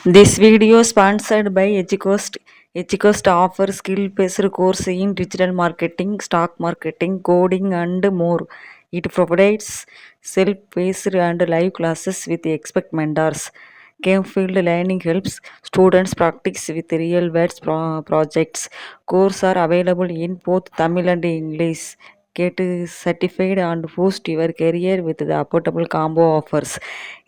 This video sponsored by Educost. Educost offers skill-based course in digital marketing, stock marketing, coding, and more. It provides self-paced and live classes with expert mentors. Game-field learning helps students practice with real-world projects. Courses are available in both Tamil and English. Get certified and boost your career with the affordable combo offers.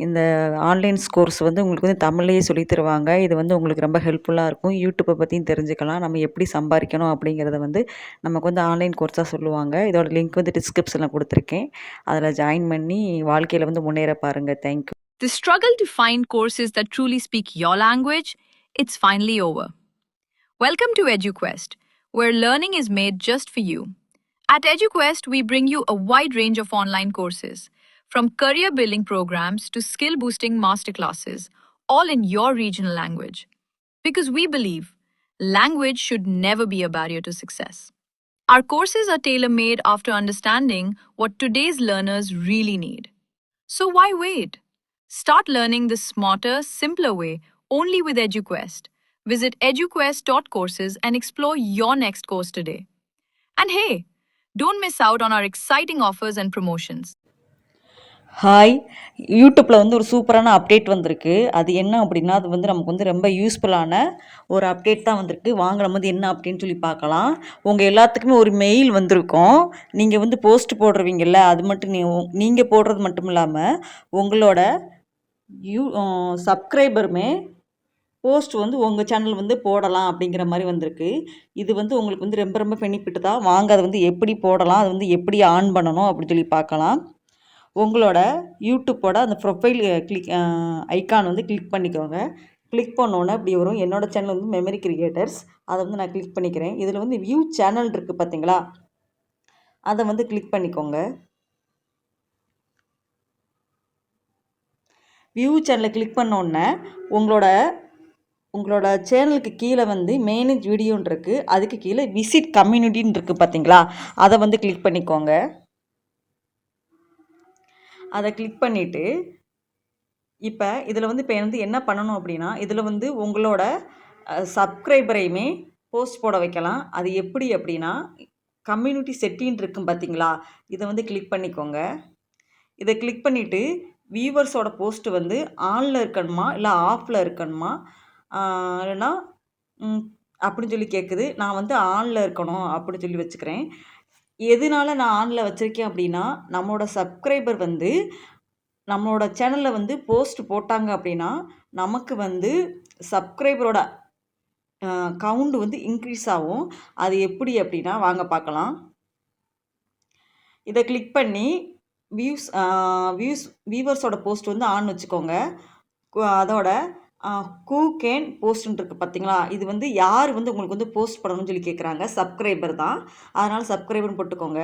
இந்த online course வந்து உங்களுக்கு வந்து தமிழ்லேயே சொல்லி தருவாங்க. இது வந்து உங்களுக்கு ரொம்ப ஹெல்ப்ஃபுல்லாக இருக்கும். யூடியூப்பை பற்றியும் தெரிஞ்சுக்கலாம். நம்ம எப்படி சம்பாதிக்கணும் அப்படிங்கிறத வந்து நமக்கு வந்து ஆன்லைன் கோர்ஸாக சொல்லுவாங்க. இதோட லிங்க் வந்து டிஸ்கிரிப்ஷனில் கொடுத்துருக்கேன். அதில் ஜாயின் பண்ணி வாழ்க்கையில் வந்து முன்னேற பாருங்கள். Thank you. The struggle to find courses that truly speak your language, it's finally over. Welcome to EduQuest, where learning is made just for you. At EduQuest, we bring you a wide range of online courses, from career building programs to skill boosting masterclasses, all in your regional language. Because we believe language should never be a barrier to success. Our courses are tailor made after understanding what today's learners really need. So why wait? Start learning the smarter, simpler way only with EduQuest. Visit eduquest.courses and explore your next course today. And hey, don't miss out on our exciting offers and promotions. Hi, யூடியூப்பில் வந்து ஒரு சூப்பரான update வந்திருக்கு. அது என்ன அப்படின்னா, அது வந்து நமக்கு வந்து ரொம்ப யூஸ்ஃபுல்லான ஒரு அப்டேட் தான் வந்திருக்கு. வாங்க நம்ம வந்து என்ன அப்படின்னு சொல்லி பார்க்கலாம். உங்கள் எல்லாத்துக்குமே ஒரு மெயில் வந்திருக்கும். நீங்கள் வந்து போஸ்ட் போடுறீங்கல்ல, அது மட்டும் நீங்கள் போடுறது மட்டும் இல்லாமல் உங்களோட சப்ஸ்கிரைபருமே போஸ்ட் வந்து உங்கள் சேனல் வந்து போடலாம் அப்படிங்கிற மாதிரி வந்திருக்கு. இது வந்து உங்களுக்கு வந்து ரொம்ப ரொம்ப பெனிஃபிட் தான். வாங்க அதை வந்து எப்படி போடலாம், அதை வந்து எப்படி ஆன் பண்ணணும் அப்படின்னு சொல்லி பார்க்கலாம். உங்களோட யூடியூப்போட அந்த ப்ரொஃபைல் ஐக்கான் வந்து கிளிக் பண்ணிக்கோங்க. கிளிக் பண்ணோன்னே அப்படி வரும். என்னோடய சேனல் வந்து மெமரி கிரியேட்டர்ஸ். அதை வந்து நான் கிளிக் பண்ணிக்கிறேன். இதில் வந்து வியூ சேனல் இருக்குது பார்த்தீங்களா, அதை வந்து கிளிக் பண்ணிக்கோங்க. வியூ சேனலை கிளிக் பண்ணோன்னே உங்களோட சேனலுக்கு கீழே வந்து மேனேஜ் வீடியோன்னு இருக்குது. அதுக்கு கீழே விசிட் கம்யூனிட்டின்னு இருக்குது பார்த்தீங்களா, அதை வந்து கிளிக் பண்ணிக்கோங்க. அதை கிளிக் பண்ணிவிட்டு இப்போ இதில் வந்து என்ன பண்ணணும் அப்படின்னா, இதில் வந்து உங்களோட சப்ஸ்கிரைபரையுமே போஸ்ட் போட வைக்கலாம். அது எப்படி அப்படின்னா, கம்யூனிட்டி செட்டின்னு இருக்கும் பார்த்தீங்களா, இதை வந்து கிளிக் பண்ணிக்கோங்க. இதை கிளிக் பண்ணிவிட்டு வியூவர்ஸோட போஸ்ட்டு வந்து ஆனில் இருக்கணுமா இல்லை ஆஃபில் இருக்கணுமா, இல்லைன்னா அப்படின்னு சொல்லி கேட்குது. நான் வந்து ஆனில் இருக்கணும் அப்படின்னு சொல்லி வச்சுக்கிறேன். எதனால நான் ஆனில் வச்சுருக்கேன் அப்படின்னா, நம்மளோட சப்ஸ்கிரைபர் வந்து நம்மளோட சேனலில் வந்து போஸ்ட் போட்டாங்க அப்படின்னா நமக்கு வந்து சப்ஸ்கிரைபரோட கவுண்ட் வந்து இன்க்ரீஸ் ஆகும். அது எப்படி அப்படின்னா வாங்க பார்க்கலாம். இதை கிளிக் பண்ணி வியூவர்ஸோட போஸ்ட் வந்து ஆன் வச்சுக்கோங்க. அதோட கூ கேன் போஸ்ட்ன்னு இருக்குது பார்த்தீங்களா, இது வந்து யார் வந்து உங்களுக்கு வந்து போஸ்ட் பண்ணணும்னு சொல்லி கேட்குறாங்க, சப்ஸ்கிரைபர் தான். அதனால் சப்ஸ்கிரைபர்னு போட்டுக்கோங்க.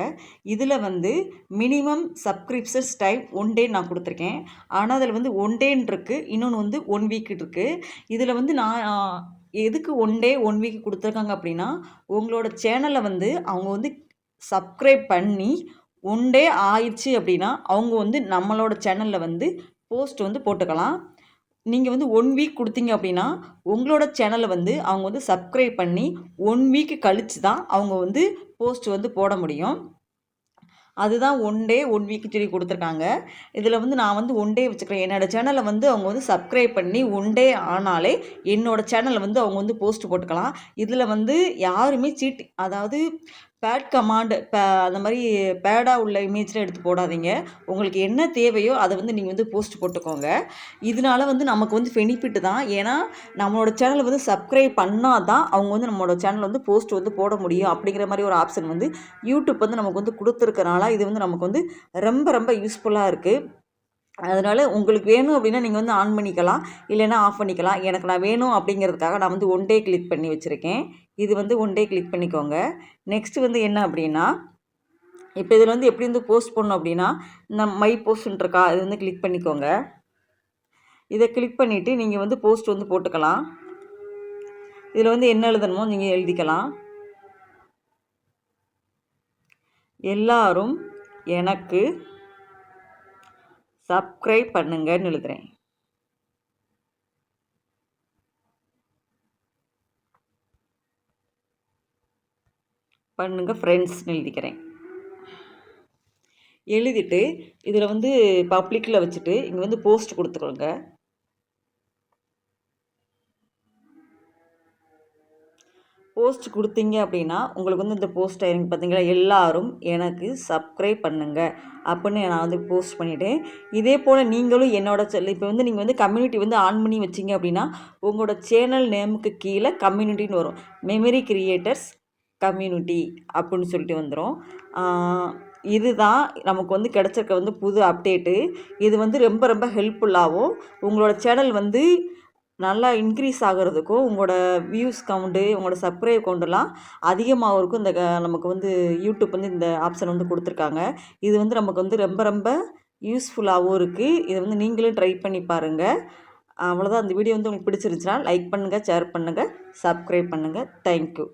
இதில் வந்து மினிமம் சப்ஸ்கிரிப்ஷன்ஸ் டைம் 1 டே நான் கொடுத்துருக்கேன். ஆனால் அதில் வந்து 1 டேன்னு இருக்குது, இன்னொன்று வந்து 1 வீக் இருக்குது. இதில் வந்து நான் எதுக்கு 1 டே 1 வீக் கொடுத்துருக்காங்க அப்படின்னா, உங்களோட சேனலை வந்து அவங்க வந்து சப்ஸ்கிரைப் பண்ணி 1 டே ஆயிடுச்சு அப்படின்னா அவங்க வந்து நம்மளோட சேனலில் வந்து போஸ்ட் வந்து போட்டுக்கலாம். நீங்கள் வந்து 1 வீக் கொடுத்தீங்க அப்படின்னா உங்களோட சேனலை வந்து அவங்க வந்து சப்ஸ்கிரைப் பண்ணி 1 வீக்கு கழித்து தான் அவங்க வந்து போஸ்ட் வந்து போட முடியும். அதுதான் 1 டே 1 வீக்கு சொல்லி கொடுத்துருக்காங்க. இதில் வந்து நான் வந்து 1 டே வச்சுக்கிறேன். என்னோடய சேனலை வந்து அவங்க வந்து சப்ஸ்கிரைப் பண்ணி 1 டே ஆனாலே என்னோடய சேனலை வந்து அவங்க வந்து போஸ்ட் போட்டுக்கலாம். இதில் வந்து யாருமே அதாவது பேட் கமாண்ட் அந்த மாதிரி பேடாக உள்ள இமேஜ்லாம் எடுத்து போடாதீங்க. உங்களுக்கு என்ன தேவையோ அதை வந்து நீங்கள் வந்து போஸ்ட் போட்டுக்கோங்க. இதனால வந்து நமக்கு வந்து பெனிஃபிட்டு தான். ஏன்னா நம்மளோட சேனலை வந்து சப்ஸ்கிரைப் பண்ணால் தான் அவங்க வந்து நம்மளோட சேனல் வந்து போஸ்ட் வந்து போட முடியும் அப்படிங்கிற மாதிரி ஒரு ஆப்ஷன் வந்து யூடியூப் வந்து நமக்கு வந்து கொடுத்துருக்கனால இது வந்து நமக்கு வந்து ரொம்ப ரொம்ப யூஸ்ஃபுல்லாக இருக்குது. அதனால் உங்களுக்கு வேணும் அப்படின்னா நீங்கள் வந்து ஆன் பண்ணிக்கலாம், இல்லைன்னா ஆஃப் பண்ணிக்கலாம். எனக்கு நான் வேணும் அப்படிங்கிறதுக்காக நான் வந்து 1 டே கிளிக் பண்ணி வச்சுருக்கேன். இது வந்து 1 டே கிளிக் பண்ணிக்கோங்க. நெக்ஸ்ட்டு வந்து என்ன அப்படின்னா, இப்போ இதில் வந்து எப்படி வந்து போஸ்ட் பண்ணணும் அப்படின்னா, இந்த மை போஸ்ட்ன்னு இருக்கா, இது வந்து கிளிக் பண்ணிக்கோங்க. இதை கிளிக் பண்ணிவிட்டு நீங்கள் வந்து போஸ்ட் வந்து போட்டுக்கலாம். இதில் வந்து என்ன எழுதணுமோ நீங்கள் எழுதிக்கலாம். எல்லாரும் எனக்கு சப்ஸ்கிரைப் பண்ணுங்கன்னு எழுதுகிறேன். பண்ணுங்கள் ஃப்ரெண்ட்ஸ்னு எழுதிக்கிறேன். எழுதிட்டு இதில் வந்து பப்ளிக்கில் வச்சுட்டு இங்கே வந்து போஸ்ட் கொடுத்துக்கோங்க. போஸ்ட் கொடுத்தீங்க அப்படின்னா உங்களுக்கு வந்து இந்த போஸ்ட் ஆயிருங்க பார்த்தீங்களா, எல்லாரும் எனக்கு சப்ஸ்கிரைப் பண்ணுங்க அப்படின்னு நான் வந்து போஸ்ட் பண்ணிவிட்டேன். இதே போல் நீங்களும் என்னோட இப்போ வந்து நீங்கள் வந்து கம்யூனிட்டி வந்து ஆன் பண்ணி வச்சிங்க அப்படின்னா உங்களோட சேனல் நேமுக்கு கீழே கம்யூனிட்டின்னு வரும். மெமரி கிரியேட்டர்ஸ் கம்யூனிட்டி அப்படின்னு சொல்லிட்டு வந்துடும். இதுதான் நமக்கு வந்து கிடச்சிருக்க வந்து புது அப்டேட்டு. இது வந்து ரொம்ப ரொம்ப ஹெல்ப்ஃபுல்லாகவும் உங்களோட சேனல் வந்து நல்லா இன்க்ரீஸ் ஆகிறதுக்கும் உங்களோட வியூஸ் கவுண்ட்டு உங்களோட சப்ஸ்கிரைப் கவுண்டெல்லாம் அதிகமாகிறதுக்கும் இந்த நமக்கு வந்து யூடியூப் வந்து இந்த ஆப்ஷன் வந்து கொடுத்துருக்காங்க. இது வந்து நமக்கு வந்து ரொம்ப ரொம்ப யூஸ்ஃபுல்லாகவும் இருக்குது. இதை வந்து நீங்களும் ட்ரை பண்ணி பாருங்கள். அவ்வளோதான். இந்த வீடியோ வந்து உங்களுக்கு பிடிச்சிருந்துச்சுன்னா லைக் பண்ணுங்கள், ஷேர் பண்ணுங்கள், சப்ஸ்கிரைப் பண்ணுங்கள். தேங்க்யூ.